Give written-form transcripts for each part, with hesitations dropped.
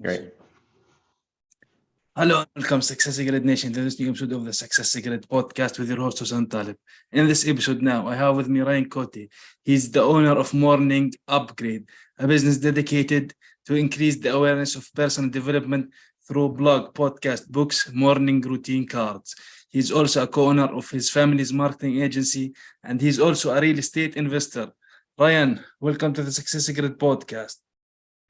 Great. Hello and welcome SuccessGrid Nation to this new episode of the SuccessGrid podcast with your host Hussein Talib. In this episode now, I have with me Ryan Cote. He's the owner of Morning Upgrade, a business dedicated to increase the awareness of personal development through blog, podcast, books, morning routine cards. He's also a co-owner of his family's marketing agency, and he's also a real estate investor. Ryan, welcome to the SuccessGrid podcast.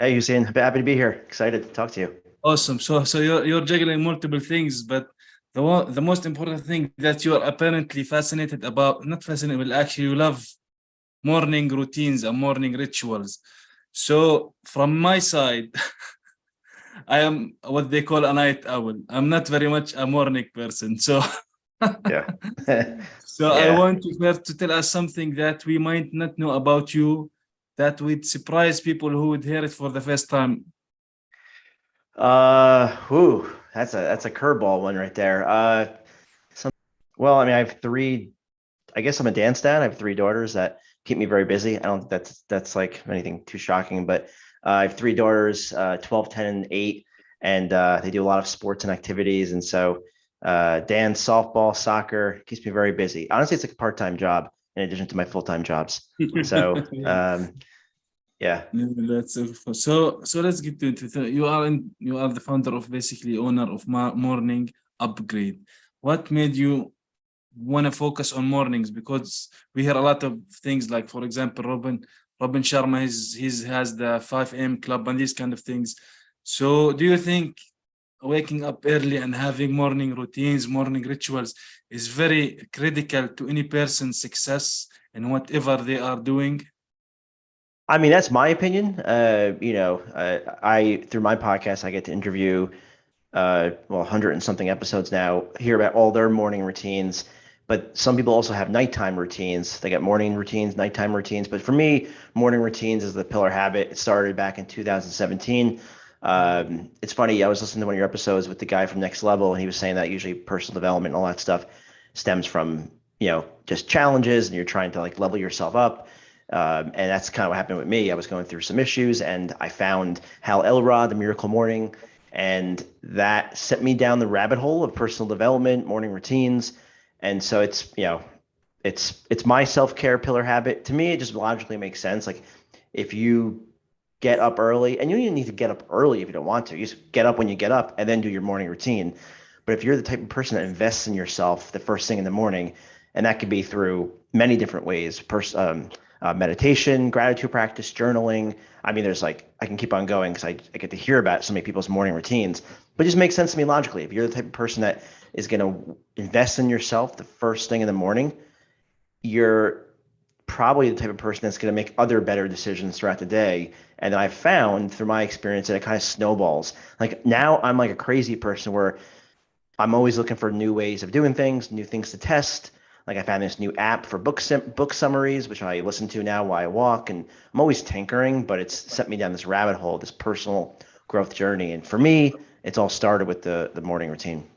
Hey, Hussein. Happy to be here. Excited to talk to you. Awesome. So you're juggling multiple things, but the most important thing that you are apparently fascinated about, not fascinated, but actually you love morning routines and morning rituals. So from my side, I am what they call a night owl. I'm not very much a morning person. So Yeah. I want you first to tell us something that we might not know about you that would surprise people who would hear it for the first time. That's a curveball one right there. I have three. I guess I'm a dance dad. I have three daughters that keep me very busy. I don't think that's like anything too shocking, but I have three daughters, 12, 10, and 8, and they do a lot of sports and activities. And so dance, softball, soccer keeps me very busy. Honestly, it's like a part-time job in addition to my full-time jobs. So yeah. That's so let's get into it. You are the founder of basically owner of Morning Upgrade. What made you want to focus on mornings? Because we hear a lot of things like, for example, Robin Sharma has the 5 a.m. club and these kind of things. So do you think waking up early and having morning routines, morning rituals is very critical to any person's success in whatever they are doing? I mean, that's my opinion. I through my podcast, I get to interview 100 and something episodes now, hear about all their morning routines. But some people also have nighttime routines. They got morning routines, nighttime routines. But for me, morning routines is the pillar habit. It started back in 2017. It's funny. I was listening to one of your episodes with the guy from Next Level, and he was saying that usually personal development and all that stuff stems from, just challenges, and you're trying to like level yourself up. And that's kind of what happened with me. I was going through some issues, and I found Hal Elrod, The Miracle Morning, and that set me down the rabbit hole of personal development, morning routines. And so it's my self-care pillar habit. To me, it just logically makes sense. Like if you get up early, and you don't even need to get up early if you don't want to. You just get up when you get up and then do your morning routine. But if you're the type of person that invests in yourself the first thing in the morning, and that could be through many different ways, meditation, gratitude practice, journaling. I mean, I can keep on going because I get to hear about so many people's morning routines, but it just makes sense to me logically. If you're the type of person that is going to invest in yourself the first thing in the morning, you're probably the type of person that's going to make other better decisions throughout the day. And I've found through my experience that it kind of snowballs. Like now I'm like a crazy person where I'm always looking for new ways of doing things, new things to test. Like I found this new app for book summaries, which I listen to now while I walk, and I'm always tinkering, but it's sent me down this rabbit hole, this personal growth journey. And for me, it's all started with the morning routine.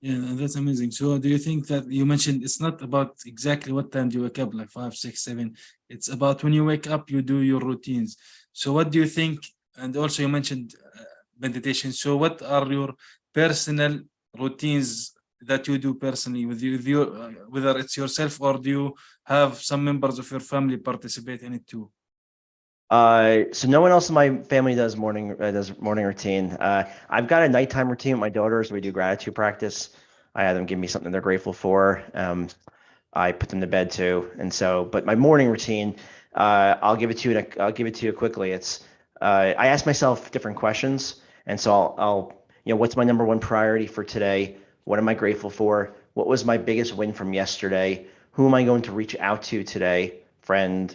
Yeah, that's amazing. So do you think that you mentioned it's not about exactly what time do you wake up, like 5, 6, 7. It's about when you wake up, you do your routines. So what do you think? And also you mentioned meditation. So what are your personal routines that you do personally with you, whether it's yourself or do you have some members of your family participate in it too? So no one else in my family does morning routine. I've got a nighttime routine with my daughters. We do gratitude practice. I have them give me something they're grateful for. I put them to bed too, and so. But my morning routine, I'll give it to you. I'll give it to you quickly. It's I ask myself different questions, and so I'll what's my number one priority for today? What am I grateful for? What was my biggest win from yesterday? Who am I going to reach out to today? Friend,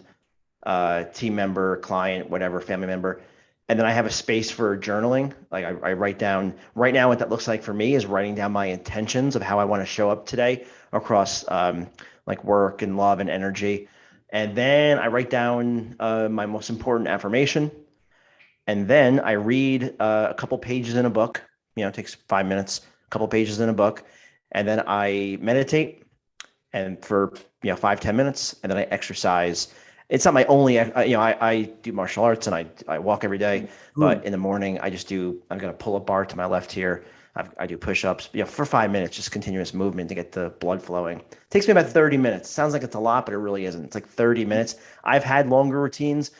team member, client, whatever, family member. And then I have a space for journaling. Like I write down right now what that looks like for me is writing down my intentions of how I want to show up today across like work and love and energy. And then I write down my most important affirmation. And then I read a couple pages in a book. It takes 5 minutes, a couple pages in a book. And then I meditate and for 5-10 minutes, and then I exercise. it's not my only, I do martial arts and I walk every day, Cool. but in the morning I've got a pull-up bar to my left here. I do push-ups, for 5 minutes, just continuous movement to get the blood flowing. It takes me about 30 minutes. Sounds like it's a lot, but it really isn't. It's like 30 minutes. I've had longer routines.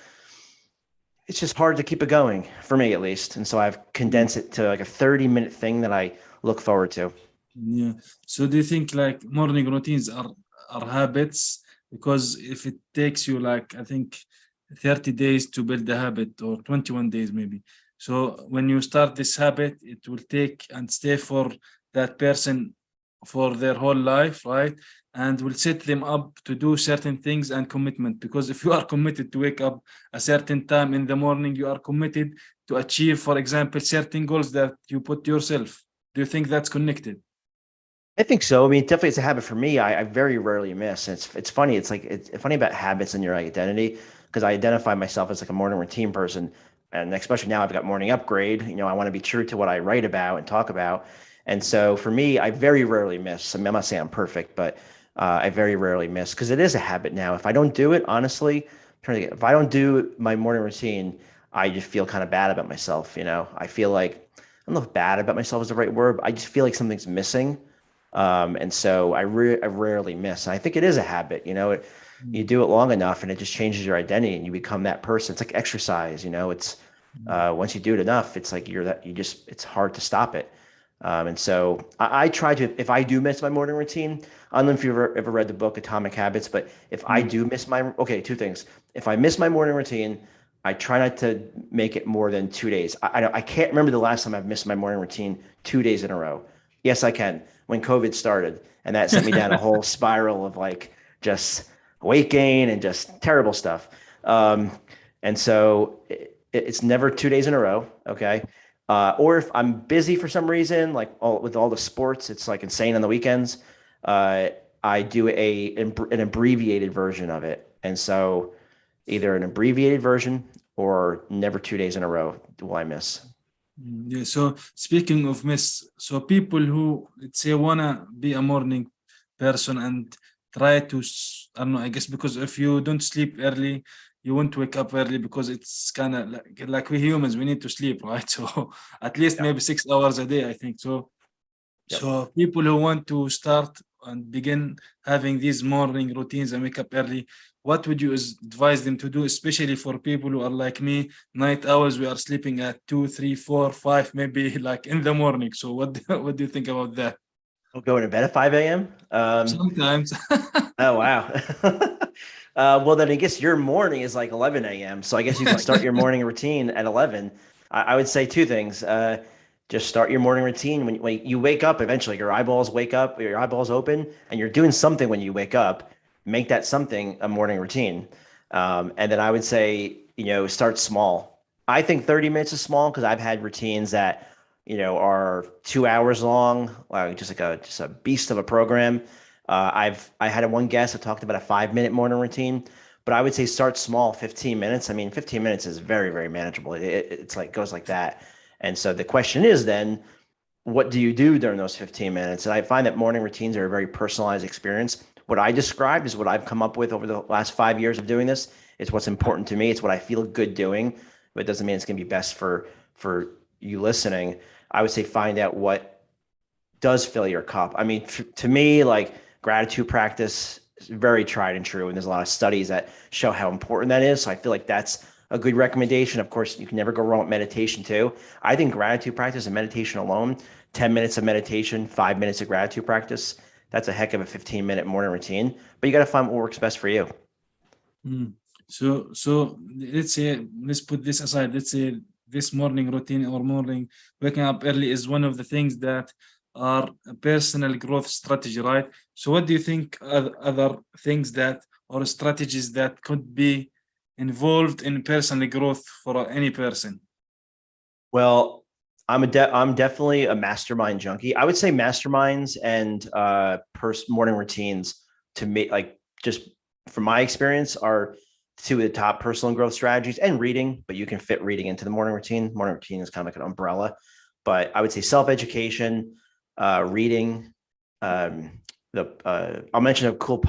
It's just hard to keep it going for me at least. And so I've condensed it to like a 30-minute thing that I look forward to. Yeah. So do you think like morning routines are habits? Because if it takes you like I think 30 days to build a habit or 21 days maybe. So when you start this habit, it will take and stay for that person for their whole life, right? And will set them up to do certain things and commitment. Because if you are committed to wake up a certain time in the morning, you are committed to achieve, for example, certain goals that you put yourself. Do you think that's connected? I think so. I mean, definitely it's a habit for me. I very rarely miss. And it's funny. It's funny about habits and your identity because I identify myself as like a morning routine person, and especially now I've got morning upgrade. I want to be true to what I write about and talk about. And so for me, I very rarely miss. I mean, I'm not saying I'm perfect, but I very rarely miss because it is a habit now. If I don't do it, honestly, if I don't do my morning routine, I just feel kind of bad about myself. I feel like I don't know if bad about myself is the right word, but I just feel like something's missing. And so I rarely miss. And I think it is a habit, you Mm, do it long enough and it just changes your identity and you become that person. It's like exercise, it's mm, once you do it enough, it's like it's hard to stop it. And so I try to, if I do miss my morning routine, I don't know if you've ever read the book Atomic Habits, but if I mm, do miss okay, two things. If I miss my morning routine, I try not to make it more than 2 days. I can't remember the last time I've missed my morning routine 2 days in a row. Yes, I can. When COVID started, and that sent me down a whole spiral of like just weight gain and just terrible stuff. And so it's never 2 days in a row. Okay. Or if I'm busy for some reason, like with all the sports, it's like insane on the weekends. Uh, I do an abbreviated version of it, and so either an abbreviated version or never 2 days in a row will I miss. Yeah. So speaking of miss, so people who let's say wanna be a morning person and try to, I don't know, I guess because if you don't sleep early, you won't wake up early because it's kind of like we humans, we need to sleep, right? So at least Yep. maybe 6 hours a day, I think. So Yep. so people who want to start and begin having these morning routines and wake up early, what would you advise them to do, especially for people who are like me, night hours, we are sleeping at 2, 3, 4, 5, maybe like in the morning. So what do you think about that? I'll go to bed at 5 a.m. Sometimes. Oh wow. Well, then I guess your morning is like 11 a.m. So I guess you can start your morning routine at 11. I would say two things. Just start your morning routine when you wake up. Eventually, your eyeballs wake up, your eyeballs open, and you're doing something when you wake up. Make that something a morning routine. And then I would say, start small. I think 30 minutes is small because I've had routines that, are 2 hours long, like just a beast of a program. I had one guest that talked about a 5 minute morning routine, but I would say start small, 15 minutes. I mean, 15 minutes is very, very manageable. It's like goes like that. And so the question is then, what do you do during those 15 minutes? And I find that morning routines are a very personalized experience. What I described is what I've come up with over the last 5 years of doing this. It's what's important to me. It's what I feel good doing, but it doesn't mean it's going to be best for you listening. I would say find out what does fill your cup. I mean, to me, like gratitude practice is very tried and true, and there's a lot of studies that show how important that is. So I feel like that's a good recommendation. Of course, you can never go wrong with meditation too. I think gratitude practice and meditation alone, 10 minutes of meditation, 5 minutes of gratitude practice, that's a heck of a 15-minute morning routine. But you got to find what works best for you. Mm. So let's say let's put this aside. Let's say this morning routine or morning waking up early is one of the things that are a personal growth strategy, right? So what do you think are other things that or strategies that could be involved in personal growth for any person? Well, I'm definitely a mastermind junkie. I would say masterminds and morning routines to me, like just from my experience, are two of the top personal growth strategies, and reading, but you can fit reading into the morning routine. Morning routine is kind of like an umbrella, but I would say self-education, reading, um, I'll mention a cool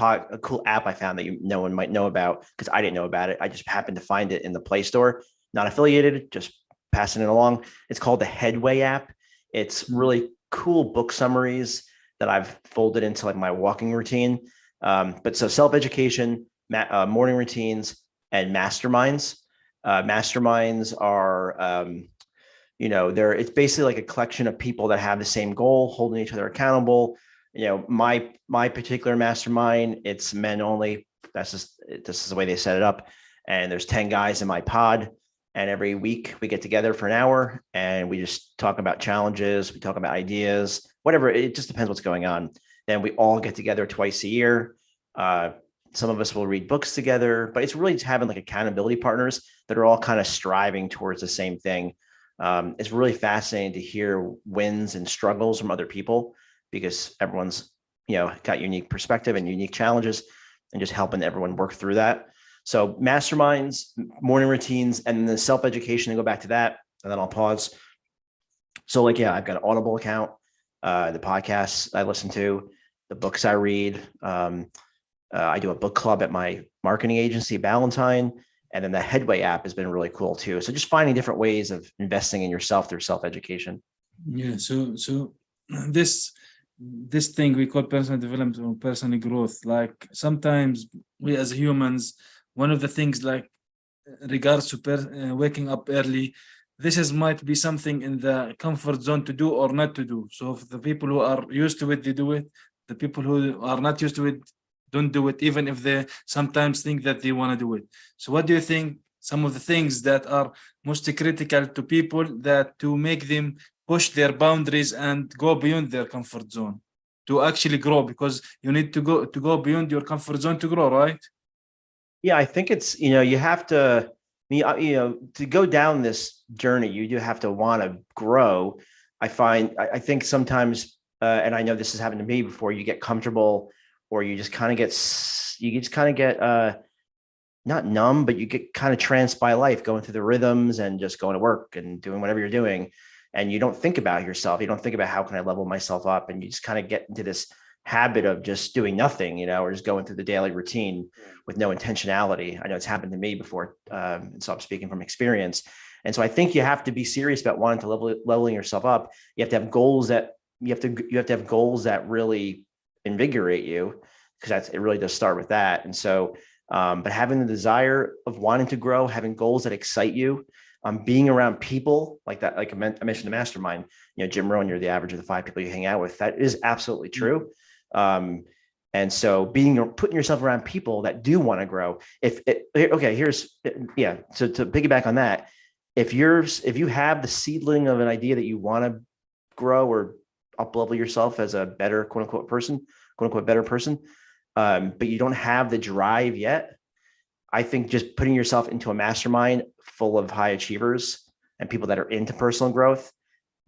app I found that no one might know about because I didn't know about it. I just happened to find it in the Play Store, not affiliated, just passing it along. It's called the Headway app. It's really cool book summaries that I've folded into like my walking routine. But so self-education, morning routines, and masterminds. Masterminds are it's basically like a collection of people that have the same goal, holding each other accountable. My particular mastermind, it's men only. This is the way they set it up. And there's 10 guys in my pod. And every week we get together for an hour and we just talk about challenges. We talk about ideas, whatever. It just depends what's going on. Then we all get together twice a year. Some of us will read books together, but it's really having like accountability partners that are all kind of striving towards the same thing. It's really fascinating to hear wins and struggles from other people because everyone's, got unique perspective and unique challenges and just helping everyone work through that. So masterminds, morning routines, and the self-education, and go back to that, and then I'll pause. So I've got an Audible account, the podcasts I listen to, the books I read. I do a book club at my marketing agency, Ballantine. And then the Headway app has been really cool too. So just finding different ways of investing in yourself through self-education. Yeah. So this thing we call personal development or personal growth. Like sometimes we as humans, one of the things like regards to waking up early, might be something in the comfort zone to do or not to do. So if the people who are used to it, they do it. The people who are not used to it don't do it, even if they sometimes think that they want to do it. So what do you think some of the things that are most critical to people that to make them push their boundaries and go beyond their comfort zone to actually grow? Because you need to go beyond your comfort zone to grow, right? Yeah, I think it's, you have to, to go down this journey, you do have to want to grow. I think sometimes, and I know this has happened to me before, you get comfortable or you just kind of get not numb, but you get kind of tranced by life, going through the rhythms and just going to work and doing whatever you're doing. And you don't think about yourself. You don't think about how can I level myself up? And you just kind of get into this habit of just doing nothing, or just going through the daily routine with no intentionality. I know it's happened to me before. And so I'm speaking from experience. And so I think you have to be serious about wanting to leveling yourself up. You have to have goals that you have to have goals that really invigorate you, because it really does start with that. And so, but having the desire of wanting to grow, having goals that excite you, being around people like that, like I mentioned the mastermind, Jim Rohn, you're the average of the 5 people you hang out with. That is absolutely true. And so putting yourself around people that do want to grow. So to piggyback on that, if you have the seedling of an idea that you want to grow or up level yourself as a better quote unquote better person, but you don't have the drive yet, I think just putting yourself into a mastermind full of high achievers and people that are into personal growth,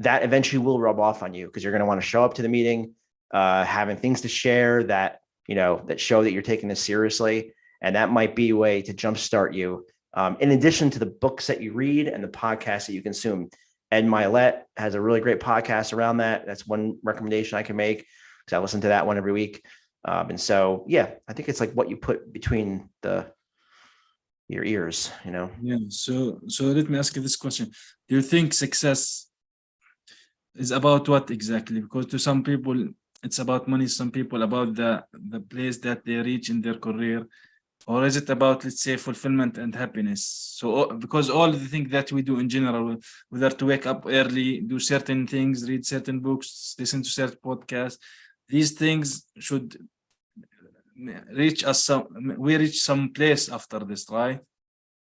that eventually will rub off on you, because you're going to want to show up to the meeting, having things to share that show that you're taking this seriously. And that might be a way to jumpstart you. In addition to the books that you read and the podcasts that you consume. Ed Milet has a really great podcast around that. That's one recommendation I can make, because I listen to that one every week. And so, I think it's like what you put between your ears, Yeah. So let me ask you this question. Do you think success is about what exactly? Because to some people it's about money, some people about the place that they reach in their career, or is it about, let's say, fulfillment and happiness? So because all the things that we do in general, whether to wake up early, do certain things, read certain books, listen to certain podcasts, these things should reach us we reach some place after this, right?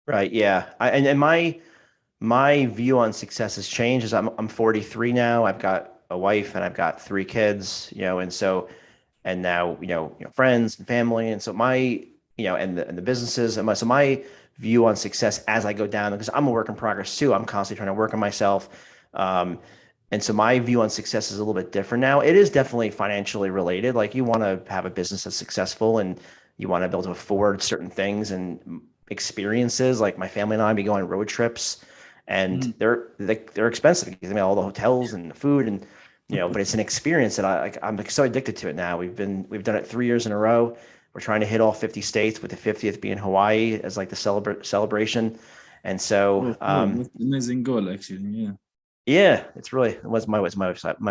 Right. Yeah. And my view on success has changed as I'm 43 now. I've got a wife and I've got 3 kids, and so, and now, friends and family. And so and the businesses and my view on success as I go down, because I'm a work in progress too. I'm constantly trying to work on myself. And so my view on success is a little bit different now. It is definitely financially related. Like, you want to have a business that's successful and you want to be able to afford certain things and experiences. Like, my family and I be going on road trips, and they're expensive, because all the hotels and the food, and but it's an experience that I'm like so addicted to it now. We've done it 3 years in a row. We're trying to hit all 50 states, with the 50th being Hawaii as like the celebration. And so, Oh, cool. That's an amazing goal, actually. Yeah. yeah, it was my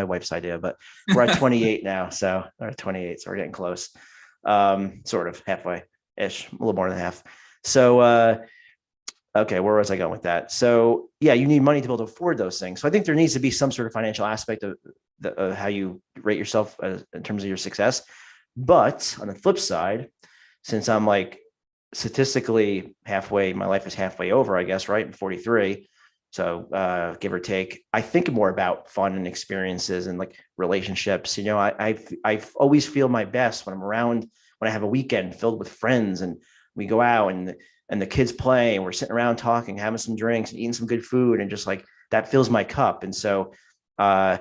wife's idea, but we're at 28 now. So we're at 28, so we're getting close. Sort of halfway ish, a little more than half. So, okay, where was I going with that? So yeah, you need money to be able to afford those things. So I think there needs to be some sort of financial aspect of how you rate yourself in terms of your success. But on the flip side, since I'm like statistically halfway, my life is halfway over, I guess, right? I'm 43. So give or take, I think more about fun and experiences and like relationships. I always feel my best when I'm around, when I have a weekend filled with friends and we go out and the kids play and we're sitting around talking, having some drinks and eating some good food, and just like that fills my cup. And so uh,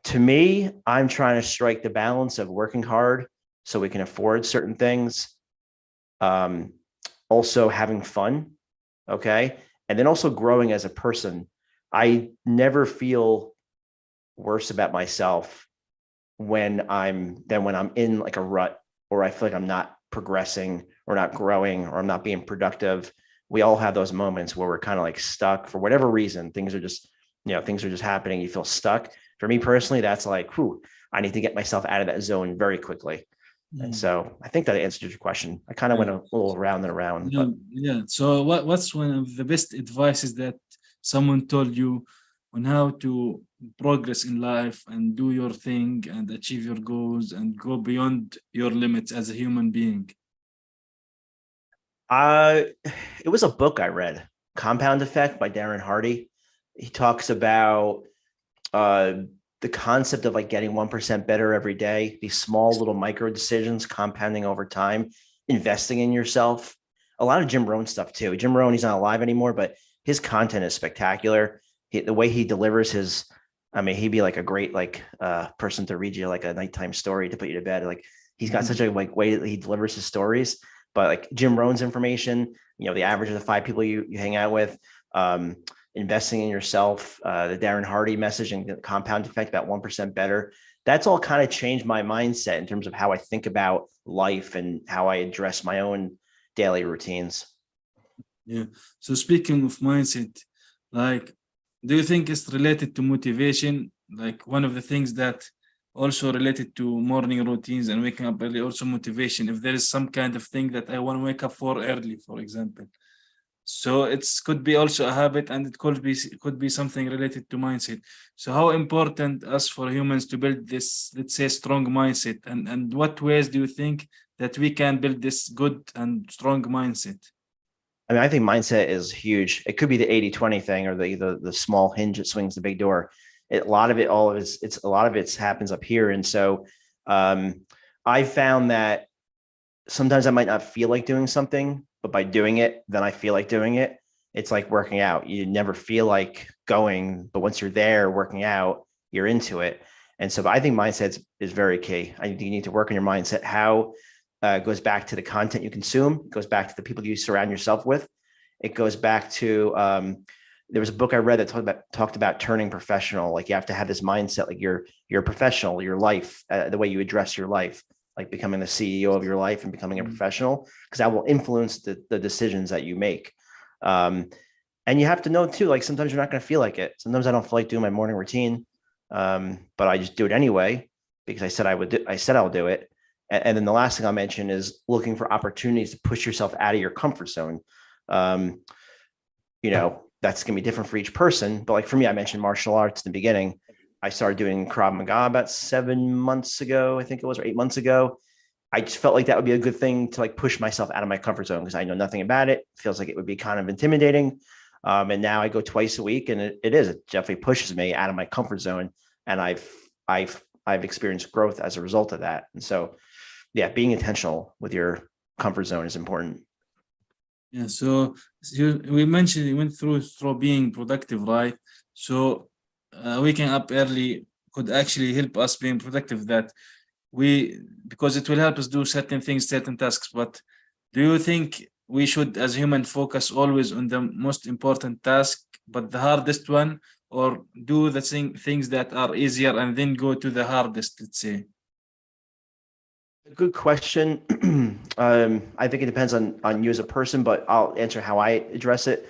to me, I'm trying to strike the balance of working hard so we can afford certain things, um, also having fun, okay, and then also growing as a person. I never feel worse about myself when I'm in like a rut, or I feel like I'm not progressing or not growing or I'm not being productive. We all have those moments where we're kind of like stuck for whatever reason. Things are just happening. You feel stuck. For me personally, that's like, I need to get myself out of that zone very quickly. And Mm. so I think that answered your question. I kind of Yeah. went a little around and around, Yeah, but yeah. So what's one of the best advices that someone told you on how to progress in life and do your thing and achieve your goals and go beyond your limits as a human being? uh, it was a book I read, Compound Effect by Darren Hardy. He talks about uh, the concept of like getting 1% better every day, these small little micro decisions compounding over time, investing in yourself. A lot of Jim Rohn stuff too. Jim Rohn, he's not alive anymore, but his content is spectacular. The way he delivers his, I mean, he'd be like a great like person to read you like a nighttime story to put you to bed. Like he's got such Mhm. a like way that he delivers his stories. But like Jim Rohn's information, the average of the 5 people you hang out with, um, investing in yourself, the Darren Hardy message and the compound effect about 1% better. That's all kind of changed my mindset in terms of how I think about life and how I address my own daily routines. Yeah. So speaking of mindset, like, do you think it's related to motivation? Like one of the things that also related to morning routines and waking up early, also motivation. If there is some kind of thing that I want to wake up for early, for example. So it's could be also a habit, and it could be something related to mindset. So how important us for humans to build this, let's say, strong mindset, and what ways do you think that we can build this good and strong mindset? I mean, I think mindset is huge. It could be the 80-20 thing or the small hinge that swings the big door. A lot of it, all of it's a lot of it happens up here. And so um, I found that sometimes I might not feel like doing something, but by doing it, then I feel like doing it. It's like working out. You never feel like going, but once you're there working out, you're into it. And so I think mindset is very key. I think you need to work on your mindset. How goes back to the content you consume, it goes back to the people you surround yourself with. It goes back to there was a book I read that talked about turning professional. Like you have to have this mindset, like you're a professional, your life, the way you address your life, like becoming the CEO of your life and becoming a Mm. professional, because that will influence the decisions that you make. Um, and you have to know too, like sometimes you're not going to feel like it. Sometimes I don't feel like doing my morning routine, but I just do it anyway because I said I would. I said I'll do it. And then the last thing I'll mention is looking for opportunities to push yourself out of your comfort zone. Um, that's going to be different for each person. But like for me, I mentioned martial arts in the beginning. I started doing Krav Maga about 7 months ago, I think it was, or 8 months ago. I just felt like that would be a good thing to like push myself out of my comfort zone because I know nothing about it. It feels like it would be kind of intimidating. And now I go twice a week, and it definitely pushes me out of my comfort zone, and I've experienced growth as a result of that. And so, yeah, being intentional with your comfort zone is important. Yeah, so we mentioned you went through being productive, right? So waking up early could actually help us being productive. That we because it will help us do certain things, certain tasks. But do you think we should, as human, focus always on the most important task, but the hardest one, or do the things that are easier and then go to the hardest, let's say? Good question. I think it depends on you as a person, but I'll answer how I address it.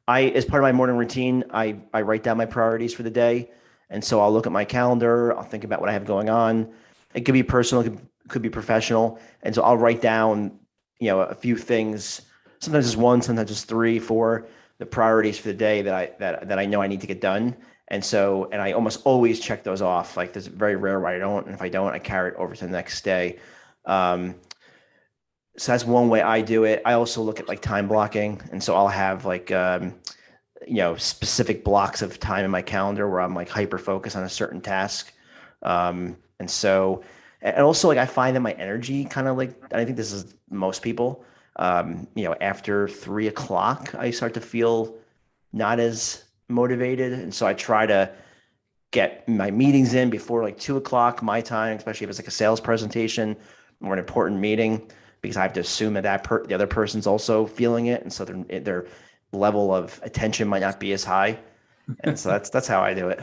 As part of my morning routine, I write down my priorities for the day, and so I'll look at my calendar. I'll think about what I have going on. It could be personal, could be professional, and so I'll write down, a few things. Sometimes it's one, sometimes it's three, four, the priorities for the day that I know I need to get done. And I almost always check those off. Like there's very rare where I don't, and if I don't, I carry it over to the next day. Um, so that's one way I do it. I also look at like time blocking, and so I'll have like specific blocks of time in my calendar where I'm like hyper focused on a certain task. And so and also like I find that my energy kind of like I think this is most people. After 3 o'clock, I start to feel not as motivated, and so I try to get my meetings in before like 2 o'clock my time, especially if it's like a sales presentation or an important meeting, because I have to assume that the other person's also feeling it, and so their level of attention might not be as high, and so that's how I do it.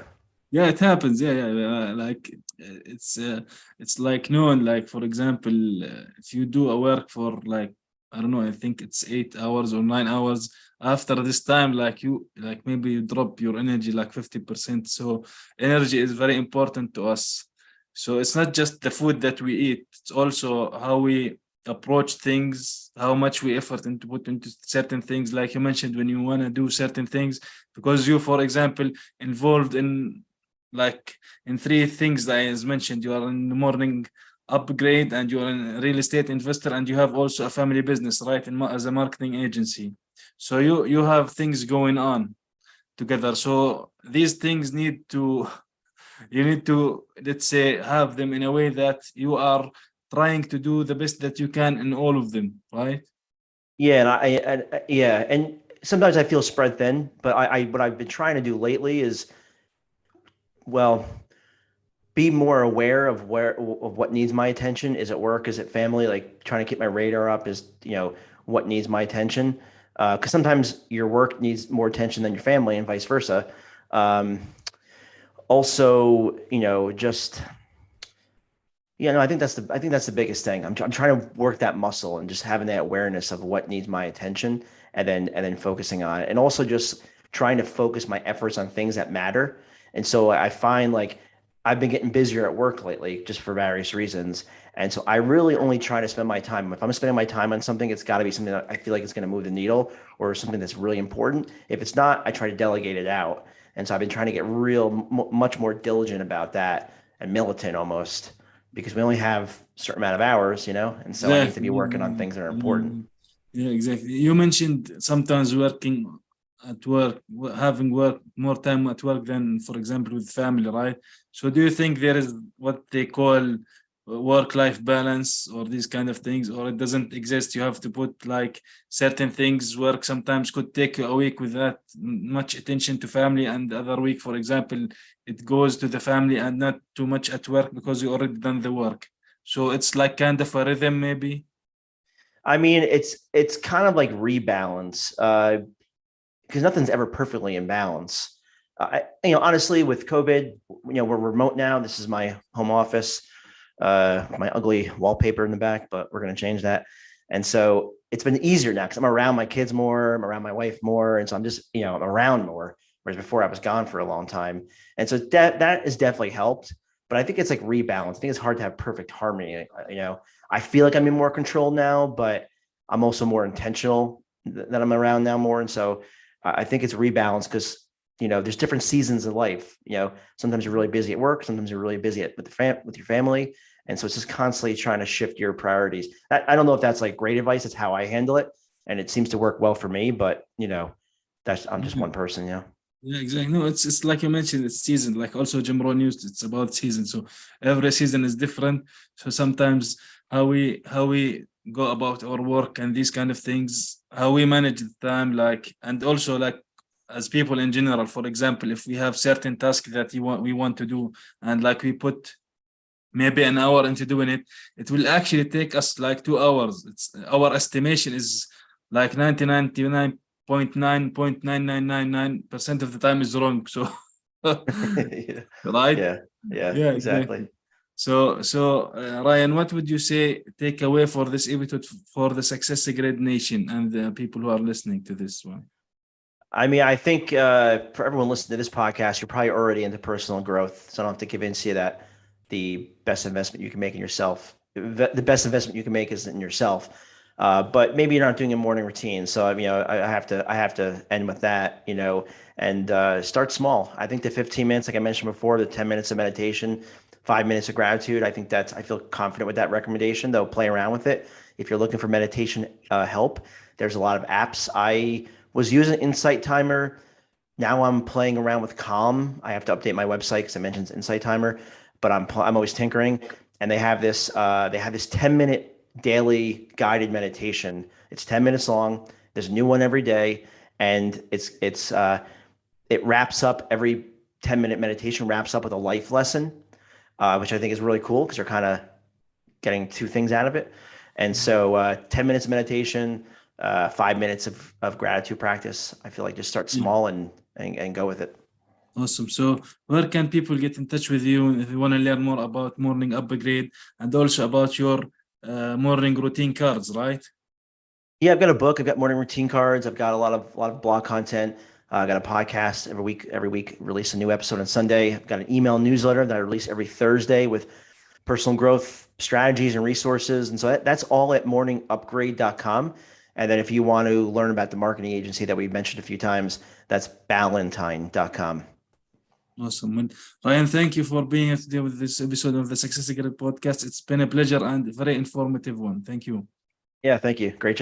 Yeah, it happens. Yeah, like it's like known. Like for example, if you do a work for like I don't know, I think it's 8 hours or 9 hours. After this time, like you like maybe you drop your energy like 50%. So energy is very important to us. So it's not just the food that we eat; it's also how we approach things, how much we effort into put into certain things. Like you mentioned, when you want to do certain things, because you, for example, involved in like in three things that I mentioned. You are in the morning upgrade, and you're a real estate investor, and you have also a family business, right? As a marketing agency. So you have things going on together. So these things need to you need to, let's say, have them in a way that you are trying to do the best that you can in all of them, right? Yeah, and sometimes I feel spread thin, but I what I've been trying to do lately is, well, be more aware of what needs my attention. Is it work? Is it family? Like trying to keep my radar up is, what needs my attention. Because sometimes your work needs more attention than your family and vice versa. Um, Also, just yeah, no, I think that's the biggest thing. I'm trying to work that muscle and just having that awareness of what needs my attention, and then focusing on it, and also just trying to focus my efforts on things that matter. And so I find like I've been getting busier at work lately just for various reasons. And so I really only try to spend my time. If I'm spending my time on something, it's got to be something that I feel like it's going to move the needle or something that's really important. If it's not, I try to delegate it out. And so I've been trying to get much more diligent about that and militant almost, because we only have a certain amount of hours, and so I need to Exactly. be working on things that are important. Yeah, exactly. You mentioned sometimes working at work, having work more time at work than, for example, with family, right? So, do you think there is what they call work-life balance or these kind of things, or it doesn't exist? You have to put like certain things. Work sometimes could take you a week with that much attention to family, and the other week, for example, it goes to the family and not too much at work because you already done the work. So it's like kind of a rhythm, maybe. I mean, it's kind of like rebalance, because nothing's ever perfectly in balance. Honestly, with COVID, we're remote now. This is my home office, my ugly wallpaper in the back, but we're going to change that. And so it's been easier now because I'm around my kids more, I'm around my wife more, and so I'm just, I'm around more. Whereas before I was gone for a long time, and so that has definitely helped. But I think it's like rebalance. I think it's hard to have perfect harmony. I feel like I'm in more control now, but I'm also more intentional that I'm around now more, and so I think it's rebalance because there's different seasons of life. Sometimes you're really busy at work, sometimes you're really busy with your family, and so it's just constantly trying to shift your priorities. I don't know if that's like great advice. It's how I handle it, and it seems to work well for me. But that's I'm just one person. Yeah. Yeah, exactly. No, it's like you mentioned, it's season. Like also Jim Rohn used, it's about season. So every season is different. So sometimes how we go about our work and these kind of things, how we manage the time, like, and also like as people in general. For example, if we have certain tasks that we want to do, and like we put maybe an hour into doing it, it will actually take us like 2 hours. It's our estimation is like 99.99999% of the time is wrong. So Yeah, Right? yeah, yeah, Yeah, exactly. exactly. So, Ryan, what would you say take away for this episode for the Success Grid Nation and the people who are listening to this one? I mean, I think for everyone listening to this podcast, you're probably already into personal growth. So I don't have to convince you that the best investment you can make in yourself, the best investment you can make is in yourself. But maybe you're not doing a morning routine. So I have to end with that, and start small. I think the 15 minutes, like I mentioned before, the 10 minutes of meditation, 5 minutes of gratitude. I feel confident with that recommendation. Though play around with it. If you're looking for meditation help, there's a lot of apps. I was using Insight Timer. Now I'm playing around with Calm. I have to update my website because it mentions Insight Timer, but I'm always tinkering. And they have this 10-minute daily guided meditation. It's 10 minutes long. There's a new one every day, and it wraps up every 10-minute meditation wraps up with a life lesson, which I think is really cool because they're kind of getting two things out of it. And so 10 minutes of meditation, 5 minutes of gratitude practice. I feel like just start Yeah, small and go with it. awesome. So, where can people get in touch with you if you want to learn more about morning upgrade and also about your morning routine cards, right? Yeah, I've got a book. I've got morning routine cards. I've got a lot of blog content. I got a podcast every week. Every week, release a new episode on Sunday. I've got an email newsletter that I release every Thursday with personal growth strategies and resources. And so that's all at morningupgrade.com. And then if you want to learn about the marketing agency that we've mentioned a few times, that's ballantine.com. Awesome. And Ryan, thank you for being here today with this episode of the Success Grid podcast. It's been a pleasure and a very informative one. Thank you. Yeah, thank you. Great job.